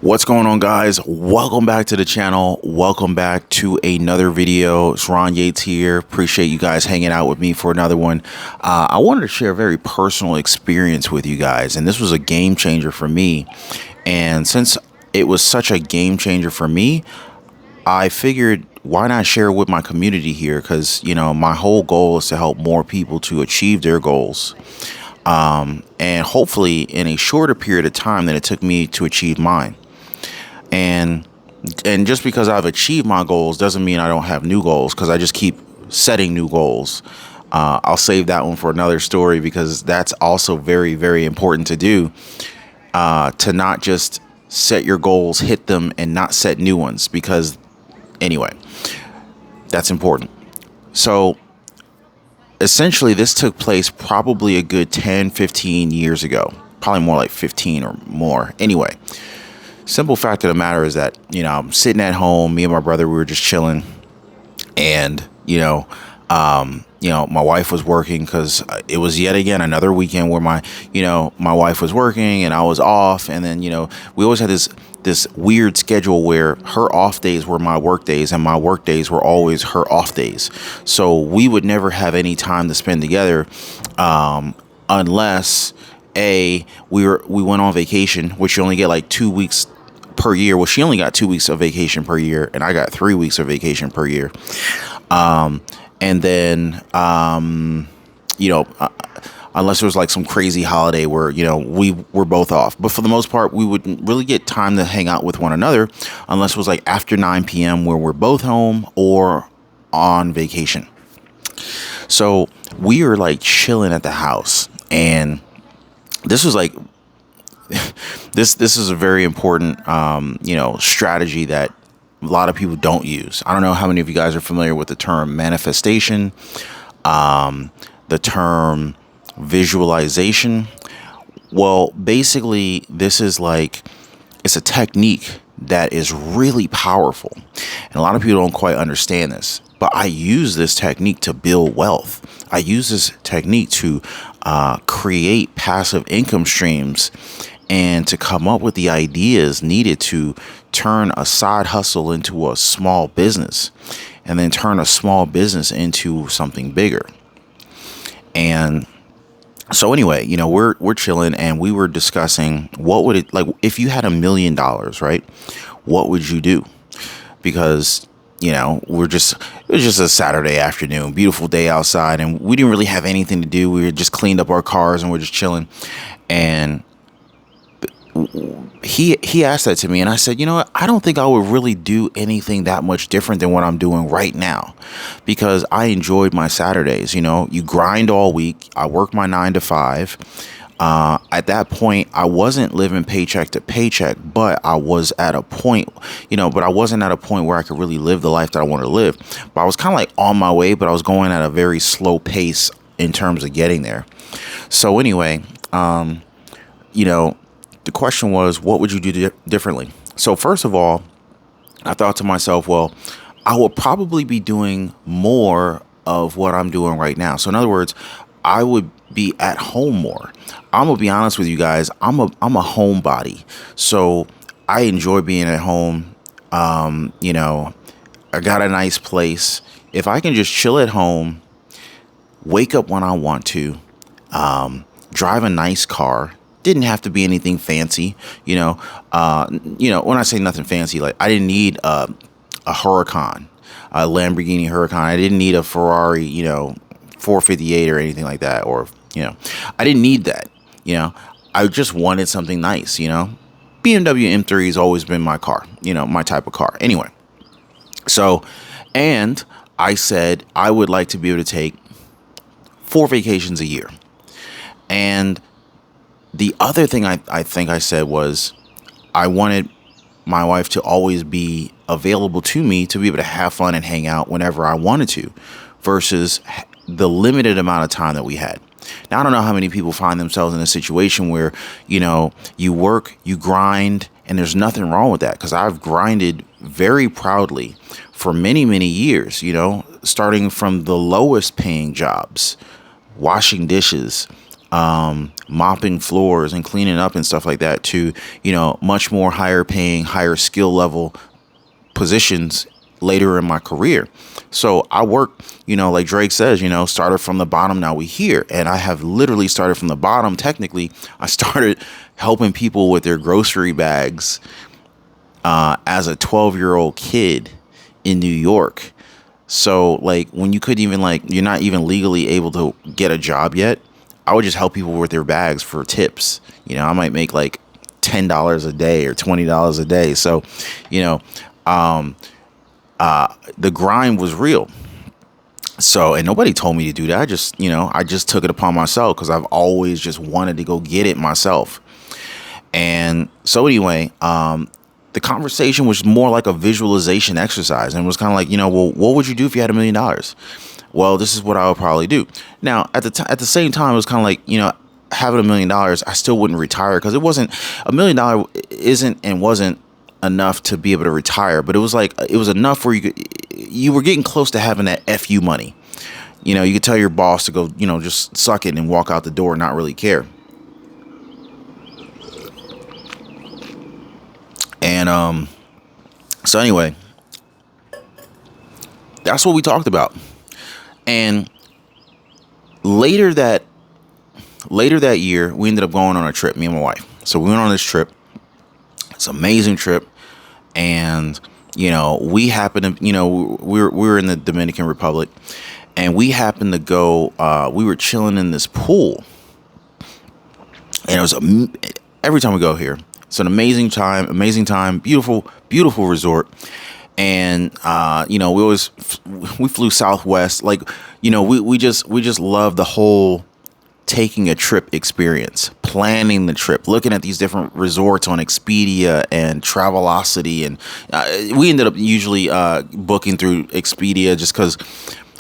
What's going on, guys? Welcome back to the channel. Welcome back to another video. It's Ron Yates here. Appreciate you guys hanging out with me for another one. I wanted to share a very personal experience with you guys, and this was a game changer for me. And since it was such a game changer for me, I figured, why not share it with my community here? Because, my whole goal is to help more people to achieve their goals. And hopefully in a shorter period of time than it took me to achieve mine. And just because I've achieved my goals doesn't mean I don't have new goals, because I just keep setting new goals. I'll save that one for another story, because that's also very, very important to do, to not just set your goals, hit them, and not set new ones, because anyway, that's important. So essentially, this took place probably a good 10, 15 years ago, probably more like 15 or more. Anyway, simple fact of the matter is that, I'm sitting at home, me and my brother, we were just chilling. And, my wife was working, because it was yet again another weekend where my wife was working and I was off. And then, we always had this weird schedule where her off days were my work days and my work days were always her off days. So we would never have any time to spend together, unless we went on vacation, which you only get like 2 weeks per year. Well, she only got 2 weeks of vacation per year, and I got 3 weeks of vacation per year. And then, unless there was like some crazy holiday where, we were both off. But for the most part, we wouldn't really get time to hang out with one another unless it was like after 9 p.m. where we're both home or on vacation. So we were like chilling at the house, and this was like, this is a very important, strategy that a lot of people don't use. I don't know how many of you guys are familiar with the term manifestation, the term visualization. Well, basically, this is like, it's a technique that is really powerful. And a lot of people don't quite understand this. But I use this technique to build wealth. I use this technique to create passive income streams and to come up with the ideas needed to turn a side hustle into a small business, and then turn a small business into something bigger. And so anyway, we're chilling, and we were discussing, what would it like if you had $1 million, right? What would you do? Because it was just a Saturday afternoon, beautiful day outside, and we didn't really have anything to do. We were just cleaned up our cars and we're just chilling. And he asked that to me, and I said, I don't think I would really do anything that much different than what I'm doing right now, because I enjoyed my Saturdays. You grind all week. I work my 9 to 5. At that point, I wasn't living paycheck to paycheck, but I was at a point, but I wasn't at a point where I could really live the life that I wanted to live. But I was kind of like on my way, but I was going at a very slow pace in terms of getting there. So anyway, the question was, what would you do differently? So first of all, I thought to myself, well, I will probably be doing more of what I'm doing right now. So in other words, I would be at home more. I'm gonna be honest with you guys. I'm a homebody, so I enjoy being at home. I got a nice place. If I can just chill at home, wake up when I want to, drive a nice car. Didn't have to be anything fancy, when I say nothing fancy, like I didn't need a Huracan, a Lamborghini Huracan. I didn't need a Ferrari, 458 or anything like that. Or, I didn't need that. I just wanted something nice, BMW M3 has always been my car, my type of car. Anyway, so, and I said I would like to be able to take 4 vacations a year. And the other thing I think I said was, I wanted my wife to always be available to me to be able to have fun and hang out whenever I wanted to, versus the limited amount of time that we had. Now, I don't know how many people find themselves in a situation where, you work, you grind, and there's nothing wrong with that, because I've grinded very proudly for many, many years, starting from the lowest paying jobs, washing dishes, mopping floors and cleaning up and stuff like that to, much more higher paying, higher skill level positions later in my career. So I work, like Drake says, started from the bottom. Now we here. And I have literally started from the bottom. Technically, I started helping people with their grocery bags as a 12-year-old kid in New York. So like when you couldn't even you're not even legally able to get a job yet, I would just help people with their bags for tips. I might make like $10 a day or $20 a day. So, the grind was real. So, and nobody told me to do that. I just took it upon myself because I've always just wanted to go get it myself. And so anyway, the conversation was more like a visualization exercise, and it was kind of like, well, what would you do if you had $1 million? Well, this is what I would probably do. Now, at the same time, it was kind of like, having $1 million, I still wouldn't retire because it wasn't $1 million isn't and wasn't enough to be able to retire, but it was enough where you were getting close to having that FU money. You could tell your boss to go, just suck it and walk out the door and not really care. And so anyway, that's what we talked about. And later that year, we ended up going on a trip, me and my wife. So we went on this trip. It's an amazing trip. And, we happened to, we were in the Dominican Republic, and we happened to go, we were chilling in this pool. And it was, every time we go here, it's an amazing time, beautiful, beautiful resort. And, we flew Southwest, we just love the whole taking a trip experience, planning the trip, looking at these different resorts on Expedia and Travelocity. And we ended up usually booking through Expedia just because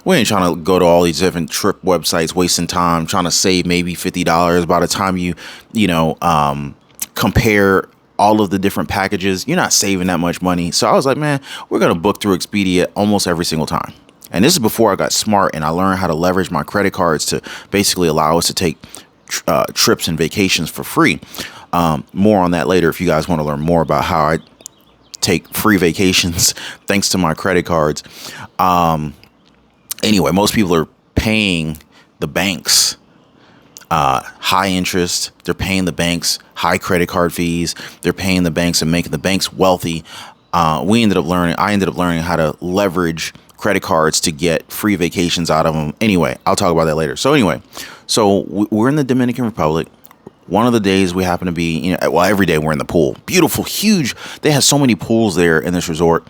we ain't trying to go to all these different trip websites, wasting time, trying to save maybe $50 by the time you compare all of the different packages. You're not saving that much money. So I was like, man, we're going to book through Expedia almost every single time. And this is before I got smart and I learned how to leverage my credit cards to basically allow us to take trips and vacations for free. More on that later if you guys want to learn more about how I take free vacations thanks to my credit cards. Anyway, most people are paying the banks high interest. They're paying the banks high credit card fees. They're paying the banks and making the banks wealthy. I ended up learning how to leverage credit cards to get free vacations out of them. Anyway, I'll talk about that later. So anyway, we're in the Dominican Republic. One of the days we happen to be, every day we're in the pool. Beautiful, huge. They have so many pools there in this resort.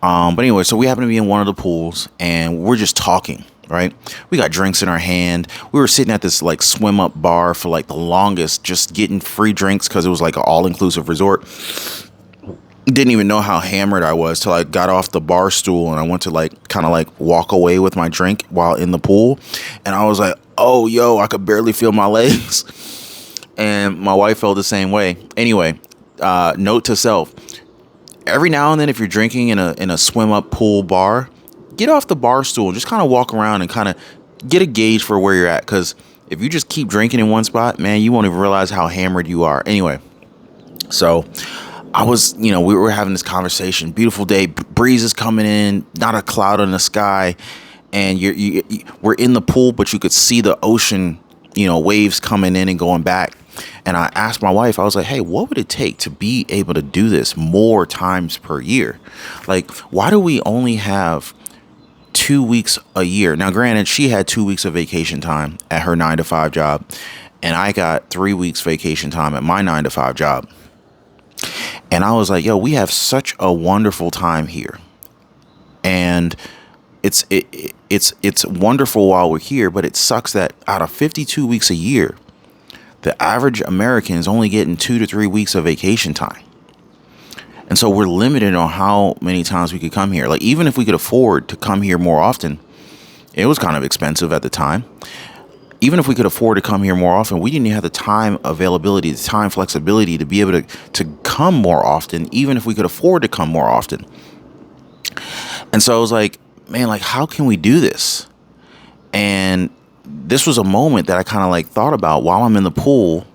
But anyway, so we happen to be in one of the pools and we're just talking, right? We got drinks in our hand. We were sitting at this swim up bar for the longest, just getting free drinks because it was an all inclusive resort. Didn't even know how hammered I was till I got off the bar stool and I went to kind of walk away with my drink while in the pool. And I was like, oh, yo, I could barely feel my legs. And my wife felt the same way. Anyway, note to self, every now and then if you're drinking in a swim up pool bar, get off the bar stool and just kind of walk around and kind of get a gauge for where you're at. Because if you just keep drinking in one spot, man, you won't even realize how hammered you are. Anyway, so I was, we were having this conversation, beautiful day, breeze is coming in, not a cloud in the sky. And we're in the pool, but you could see the ocean, waves coming in and going back. And I asked my wife, I was like, hey, what would it take to be able to do this more times per year? Why do we only have 2 weeks a year? Now, granted, she had 2 weeks of vacation time at her 9-to-5 job. And I got 3 weeks vacation time at my 9-to-5 job. And I was like, yo, we have such a wonderful time here. And it's wonderful while we're here, but it sucks that out of 52 weeks a year, the average American is only getting 2 to 3 weeks of vacation time. And so we're limited on how many times we could come here. Even if we could afford to come here more often, it was kind of expensive at the time. Even if we could afford to come here more often, we didn't have the time availability, the time flexibility to be able to come more often, even if we could afford to come more often. And so I was like, man, how can we do this? And this was a moment that I kind of like thought about while I'm in the pool,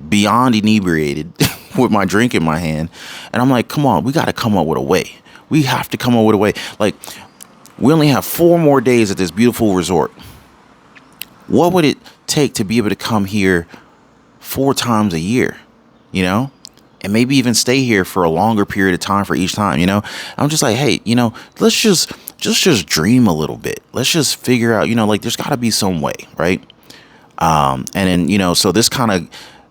beyond inebriated with my drink in my hand. And I'm like, come on, we got to come up with a way. We have to come up with a way. Like, we only have 4 more days at this beautiful resort. What would it take to be able to come here 4 times a year, you know, and maybe even stay here for a longer period of time for each time, you know? I'm just like, hey, you know, let's just dream a little bit. Let's just figure out, you know, like, there's got to be some way, right? And then, you know, so this kind of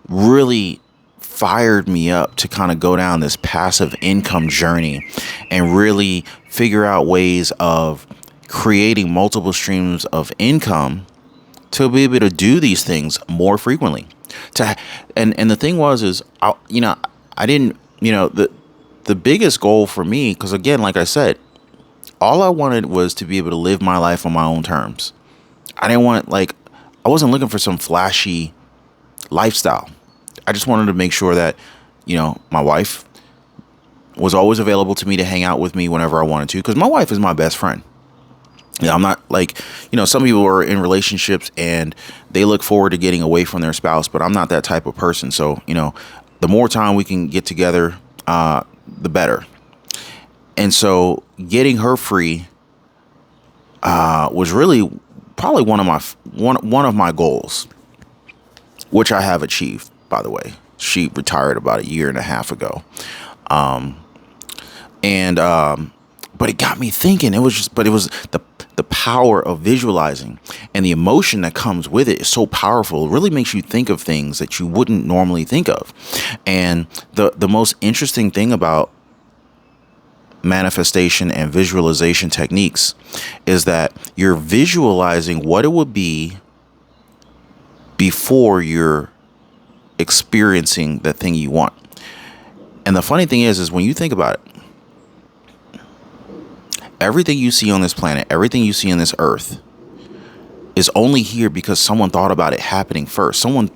really fired me up to kind of go down this passive income journey and really figure out ways of creating multiple streams of income to be able to do these things more frequently. And the thing is, I didn't, you know, the biggest goal for me, because again, like I said, all I wanted was to be able to live my life on my own terms. I wasn't looking for some flashy lifestyle. I just wanted to make sure that, you know, my wife was always available to me to hang out with me whenever I wanted to, because my wife is my best friend. You know, I'm not like, you know, some people are in relationships and they look forward to getting away from their spouse, but I'm not that type of person. So, you know, the more time we can get together, the better. And so getting her free was really probably one of my goals, which I have achieved, by the way. She retired about 1.5 years ago. But it got me thinking. It was the power of visualizing, and the emotion that comes with it is so powerful. It really makes you think of things that you wouldn't normally think of. And the most interesting thing about manifestation and visualization techniques is that you're visualizing what it would be before you're experiencing the thing you want. And the funny thing is when you think about it, everything you see on this planet, everything you see on this earth is only here because someone thought about it happening first. Someone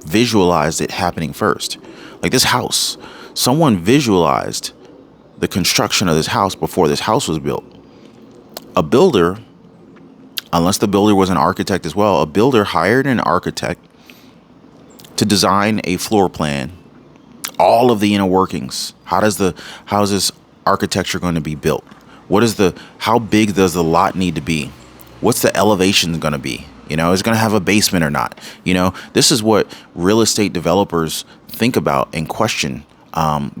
visualized it happening first. Like this house, someone visualized the construction of this house before this house was built. A builder, unless the builder was an architect as well, a builder hired an architect to design a floor plan, all of the inner workings. How is this architecture going to be built? How big does the lot need to be? What's the elevation going to be? You know, is it going to have a basement or not? You know, this is what real estate developers think about and question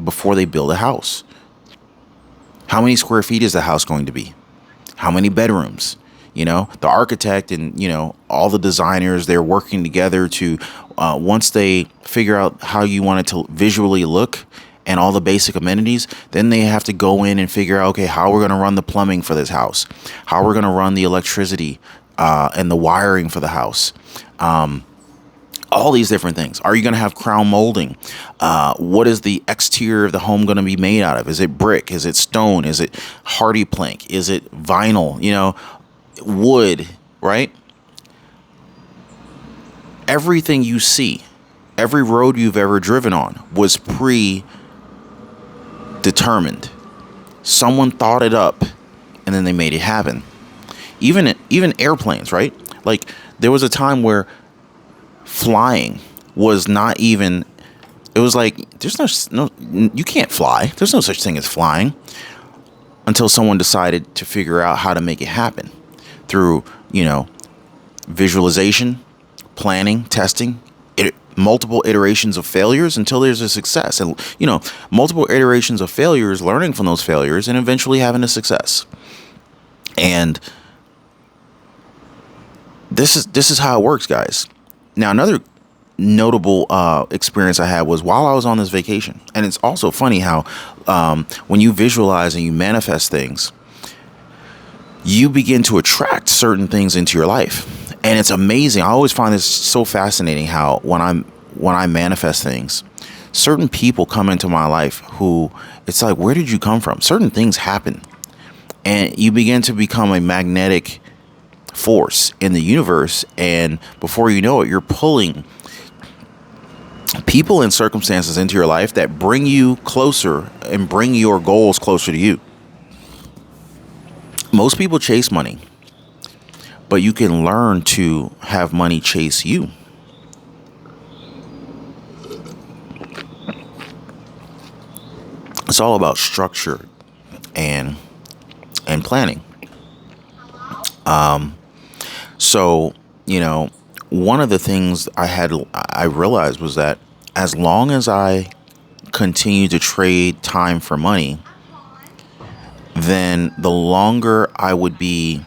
before they build a house. How many square feet is the house going to be? How many bedrooms? You know, the architect and, you know, all the designers, they're working together to, once they figure out how you want it to visually look and all the basic amenities, then they have to go in and figure out, okay, how we're going to run the plumbing for this house, how we're going to run the electricity and the wiring for the house. All these different things. Are you going to have crown molding? What is the exterior of the home going to be made out of? Is it brick? Is it stone? Is it hardy plank? Is it vinyl? You know, wood, right? Everything you see, every road you've ever driven on was predetermined. Someone thought it up and then they made it happen. Even airplanes, right? Like there was a time where flying was not even, it was like, there's no, you can't fly. There's no such thing as flying until someone decided to figure out how to make it happen through, you know, visualization, planning, testing, multiple iterations of failures until there's a success. And, you know, multiple iterations of failures, learning from those failures and eventually having a success. And this is how it works, guys. Now, another notable experience I had was while I was on this vacation. And it's also funny how when you visualize and you manifest things, you begin to attract certain things into your life. And it's amazing. I always find this so fascinating how when I manifest things, certain people come into my life who it's like, where did you come from? Certain things happen. And you begin to become a magnetic force in the universe, and before you know it, you're pulling people and circumstances into your life that bring you closer and bring your goals closer to you. Most people chase money, but you can learn to have money chase you. It's all about structure and planning. So, one of the things I realized was that as long as I continue to trade time for money, then the longer I would be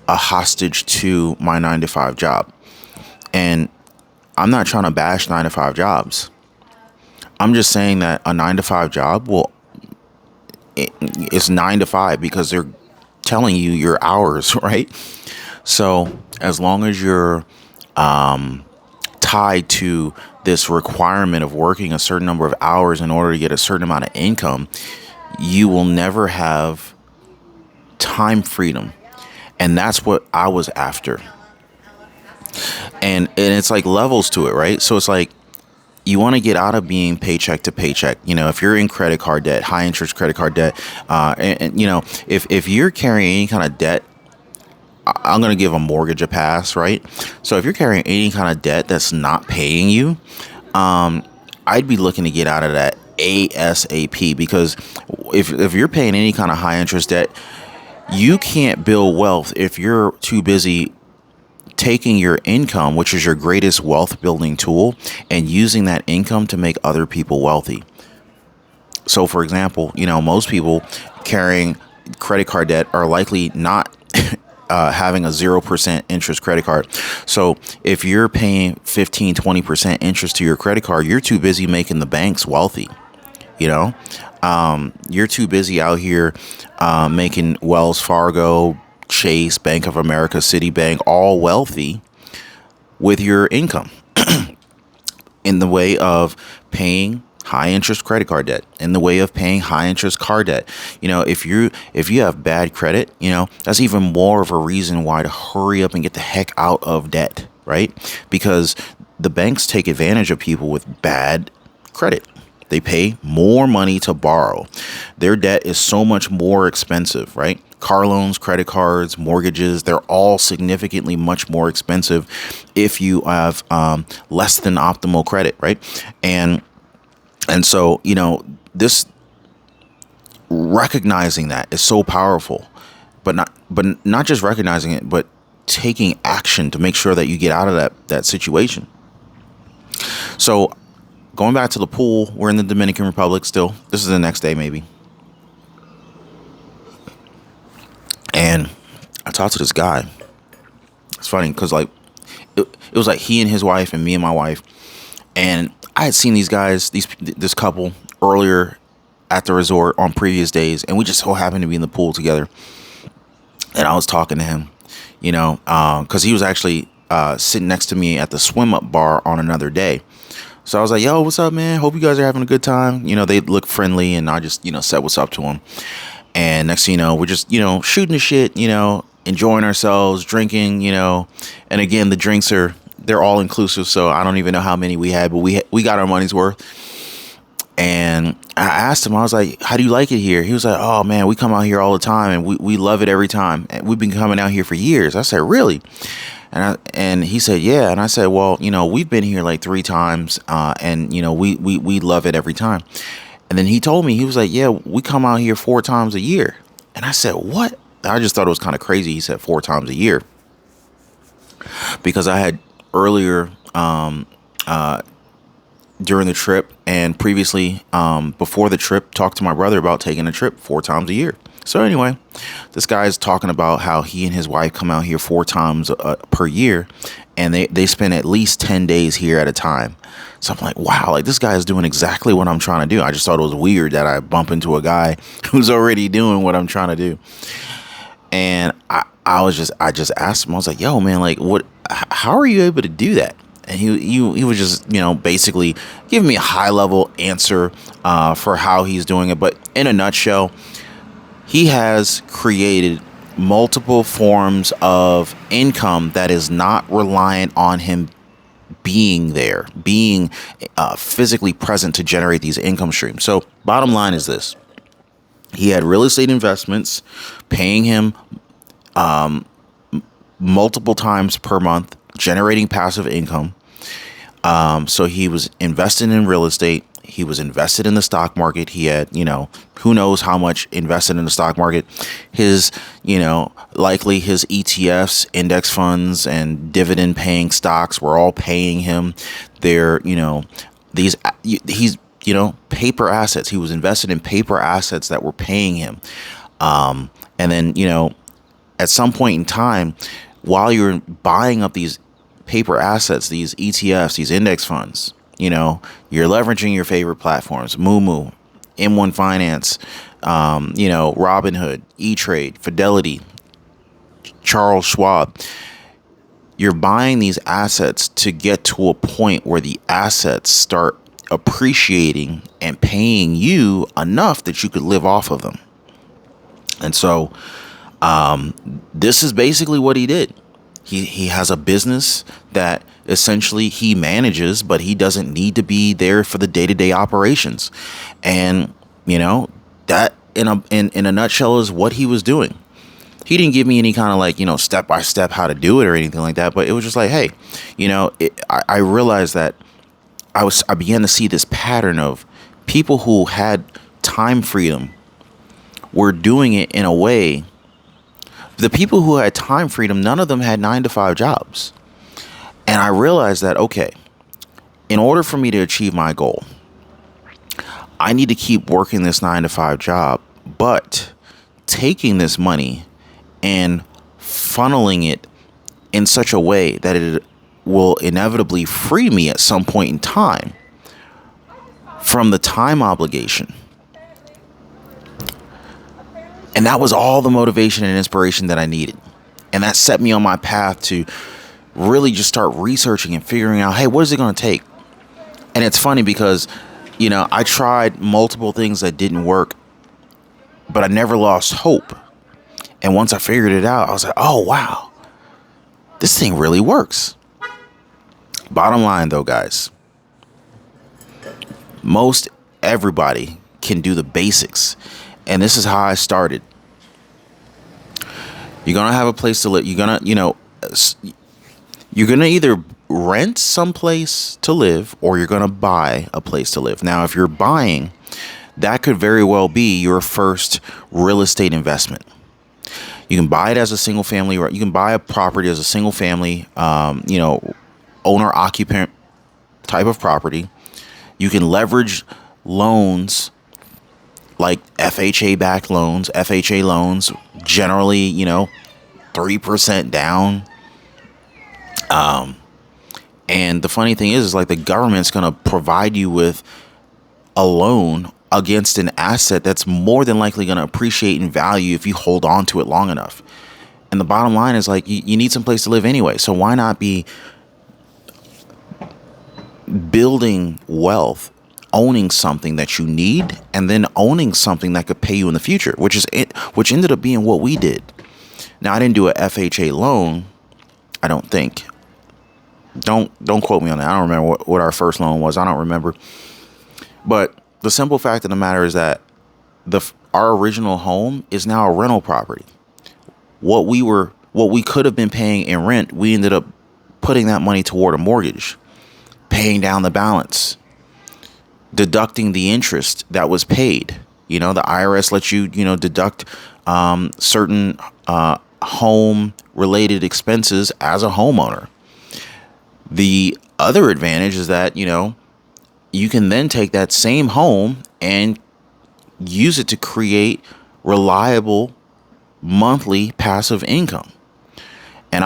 a hostage to my 9 to 5 job. And I'm not trying to bash 9 to 5 jobs. I'm just saying that a 9 to 5 job it's 9 to 5 because they're telling you your hours, right? So as long as you're tied to this requirement of working a certain number of hours in order to get a certain amount of income, you will never have time freedom. And that's what I was after. And it's like levels to it, right? So it's like you want to get out of being paycheck to paycheck. If you're in credit card debt, high interest credit card debt, and if you're carrying any kind of debt, I'm going to give a mortgage a pass, right? So if you're carrying any kind of debt that's not paying you, I'd be looking to get out of that ASAP, because if you're paying any kind of high interest debt, you can't build wealth if you're too busy taking your income, which is your greatest wealth building tool, and using that income to make other people wealthy. So, for example, most people carrying credit card debt are likely not having a 0% interest credit card. So if you're paying 15-20% interest to your credit card, you're too busy making the banks wealthy. You're too busy out here making Wells Fargo, Chase, Bank of America, Citibank all wealthy with your income in the way of paying high interest credit card debt, in the way of paying high interest car debt. If you have bad credit, that's even more of a reason why to hurry up and get the heck out of debt, right? Because the banks take advantage of people with bad credit. They pay more money to borrow. Their debt is so much more expensive, right? Car loans, credit cards, mortgages, they're all significantly much more expensive if you have less than optimal credit, right? And so, this recognizing that is so powerful, but not just recognizing it, but taking action to make sure that you get out of that situation. So going back to the pool, we're in the Dominican Republic still. This is the next day, maybe. And I talked to this guy. It's funny because it was like he and his wife and me and my wife. And I had seen these guys, this couple earlier at the resort on previous days. And we just so happened to be in the pool together. And I was talking to him, because he was actually sitting next to me at the swim up bar on another day. So I was like, yo, what's up, man? Hope you guys are having a good time. They look friendly, and I just, said what's up to them. And next thing you know, we're just, shooting the shit, enjoying ourselves, drinking, and again, the drinks they're all inclusive. So I don't even know how many we had, but we got our money's worth. And I asked him, I was like, how do you like it here? He was like, oh man, we come out here all the time and we love it every time. And we've been coming out here for years. I said, really? And he said, yeah. And I said, well, we've been here like 3 times, and we love it every time. And then he told me, he was like, yeah, we come out here 4 times a year. And I said, what? I just thought it was kind of crazy. He said 4 times a year, because I had earlier, during the trip and previously, before the trip, talked to my brother about taking a trip 4 times a year. So anyway, this guy's talking about how he and his wife come out here 4 times per year, and they spend at least 10 days here at a time. So I'm like, wow, like this guy is doing exactly what I'm trying to do. I just thought it was weird that I bump into a guy who's already doing what I'm trying to do. And I just asked him, I was like, yo, man, like how are you able to do that? And he was just, basically giving me a high level answer for how he's doing it. But in a nutshell, he has created multiple forms of income that is not reliant on him being there, being physically present to generate these income streams. So bottom line is this. He had real estate investments paying him multiple times per month, generating passive income. So he was invested in real estate. He was invested in the stock market. He had, who knows how much invested in the stock market. His, likely his ETFs, index funds, and dividend paying stocks were all paying him. He's paper assets. He was invested in paper assets that were paying him. And then, at some point in time, while you're buying up these paper assets, these ETFs, these index funds, you're leveraging your favorite platforms, Moo, M1 Finance, Robinhood, E-Trade, Fidelity, Charles Schwab. You're buying these assets to get to a point where the assets start appreciating and paying you enough that you could live off of them. And so this is basically what he did. He has a business that essentially he manages, but he doesn't need to be there for the day-to-day operations. And, that in a nutshell is what he was doing. He didn't give me any kind of step-by-step how to do it or anything like that. But it was just like, hey, I realized that I began to see this pattern of people who had time freedom were doing it in a way. The people who had time freedom, none of them had 9-to-5 jobs. And I realized that, okay, in order for me to achieve my goal, I need to keep working this 9-to-5 job, but taking this money and funneling it in such a way that it will inevitably free me at some point in time from the time obligation. And that was all the motivation and inspiration that I needed. And that set me on my path to really just start researching and figuring out, hey, what is it going to take? And it's funny because, I tried multiple things that didn't work, but I never lost hope. And once I figured it out, I was like, oh, wow, this thing really works. Bottom line, though, guys, most everybody can do the basics. And this is how I started. You're going to have a place to live. You're going to either rent someplace to live or you're going to buy a place to live. Now, if you're buying, that could very well be your first real estate investment. You can buy it as a single family, or you can buy a property as a single family, owner occupant type of property. You can leverage loans like FHA-backed loans. FHA loans generally, 3% down. And the funny thing is like the government's going to provide you with a loan against an asset that's more than likely going to appreciate in value if you hold on to it long enough. And the bottom line is like you need some place to live anyway. So why not be building wealth, owning something that you need, and then owning something that could pay you in the future, which ended up being what we did. Now, I didn't do a FHA loan, I don't think. Don't quote me on that. I don't remember what our first loan was. I don't remember. But the simple fact of the matter is that our original home is now a rental property. What we could have been paying in rent, we ended up putting that money toward a mortgage, paying down the balance, deducting the interest that was paid. The IRS lets you, deduct certain home related expenses as a homeowner. The other advantage is that, you can then take that same home and use it to create reliable monthly passive income. And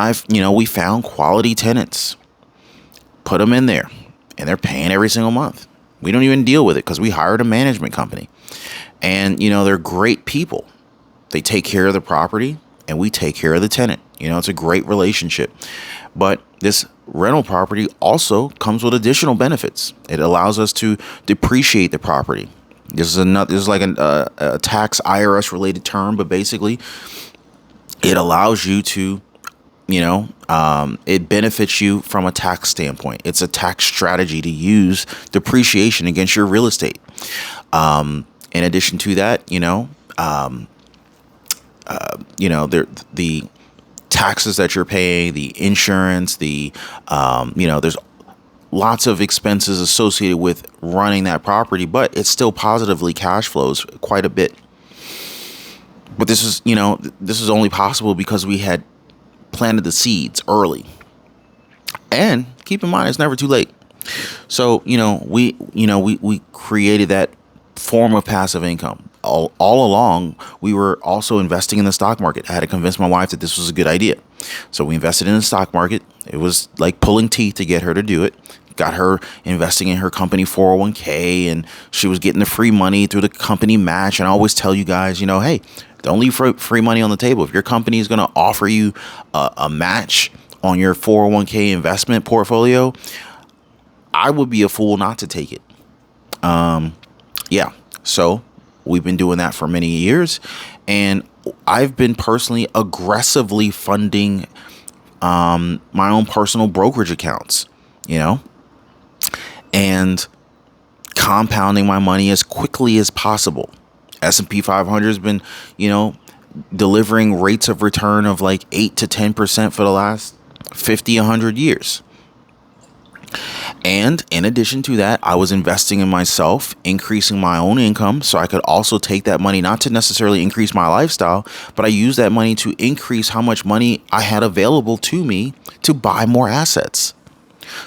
we found quality tenants, put them in there, and they're paying every single month. We don't even deal with it because we hired a management company, and, they're great people. They take care of the property and we take care of the tenant. It's a great relationship. But this rental property also comes with additional benefits. It allows us to depreciate the property. This is like a tax IRS related term, but basically it allows you to, it benefits you from a tax standpoint. It's a tax strategy to use depreciation against your real estate. In addition to that, the taxes that you're paying, the insurance, there's lots of expenses associated with running that property, but it still positively cash flows quite a bit. But this is only possible because we had planted the seeds early. And keep in mind, it's never too late. So, we created that form of passive income. All along, we were also investing in the stock market. I had to convince my wife that this was a good idea. So we invested in the stock market. It was like pulling teeth to get her to do it. Got her investing in her company 401k, and she was getting the free money through the company match. And I always tell you guys, hey, don't leave free money on the table. If your company is going to offer you a match on your 401k investment portfolio, I would be a fool not to take it. So we've been doing that for many years, and I've been personally aggressively funding my own personal brokerage accounts, and compounding my money as quickly as possible. S&P 500 has been, delivering rates of return of like 8 to 10% for the last 50, 100 years. And in addition to that, I was investing in myself, increasing my own income so I could also take that money, not to necessarily increase my lifestyle, but I used that money to increase how much money I had available to me to buy more assets.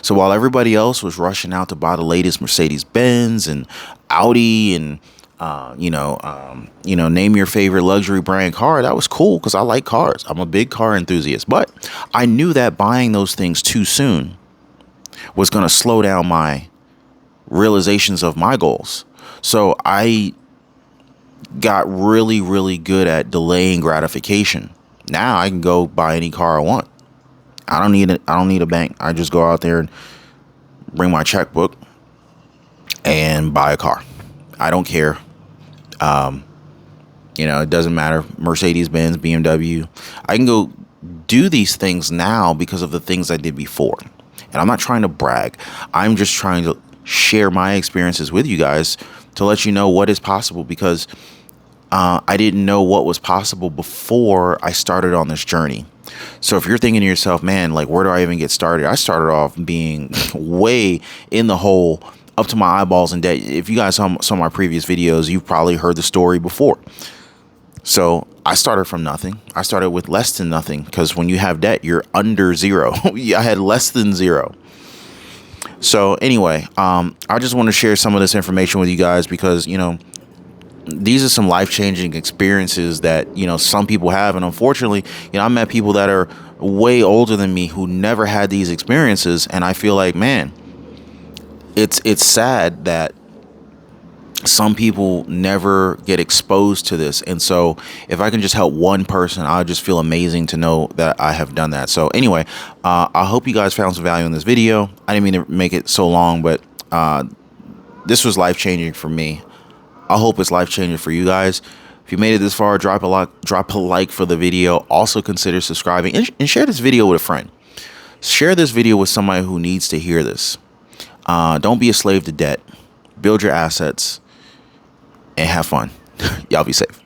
So while everybody else was rushing out to buy the latest Mercedes-Benz and Audi and, name your favorite luxury brand car, that was cool because I like cars. I'm a big car enthusiast. But I knew that buying those things too soon was going to slow down my realizations of my goals. So I got really, really good at delaying gratification. Now I can go buy any car I want. I don't need a bank. I just go out there and bring my checkbook and buy a car. I don't care. It doesn't matter. Mercedes-Benz, BMW. I can go do these things now because of the things I did before. And I'm not trying to brag. I'm just trying to share my experiences with you guys to let you know what is possible, because I didn't know what was possible before I started on this journey. So if you're thinking to yourself, man, like, where do I even get started? I started off being way in the hole, up to my eyeballs in debt. If you guys saw some of my previous videos, you've probably heard the story before. So I started from nothing. I started with less than nothing, because when you have debt, you're under zero. I had less than zero. So anyway, I just want to share some of this information with you guys because, these are some life-changing experiences that, some people have. And unfortunately, I met people that are way older than me who never had these experiences. And I feel like, man, it's sad that some people never get exposed to this. And so if I can just help one person, I just feel amazing to know that I have done that. So anyway, I hope you guys found some value in this video. I didn't mean to make it so long, but this was life-changing for me. I hope it's life-changing for you guys. If you made it this far, drop a like for the video. Also consider subscribing and share this video with a friend. Share this video with somebody who needs to hear this. Don't be a slave to debt. Build your assets and have fun. Y'all be safe.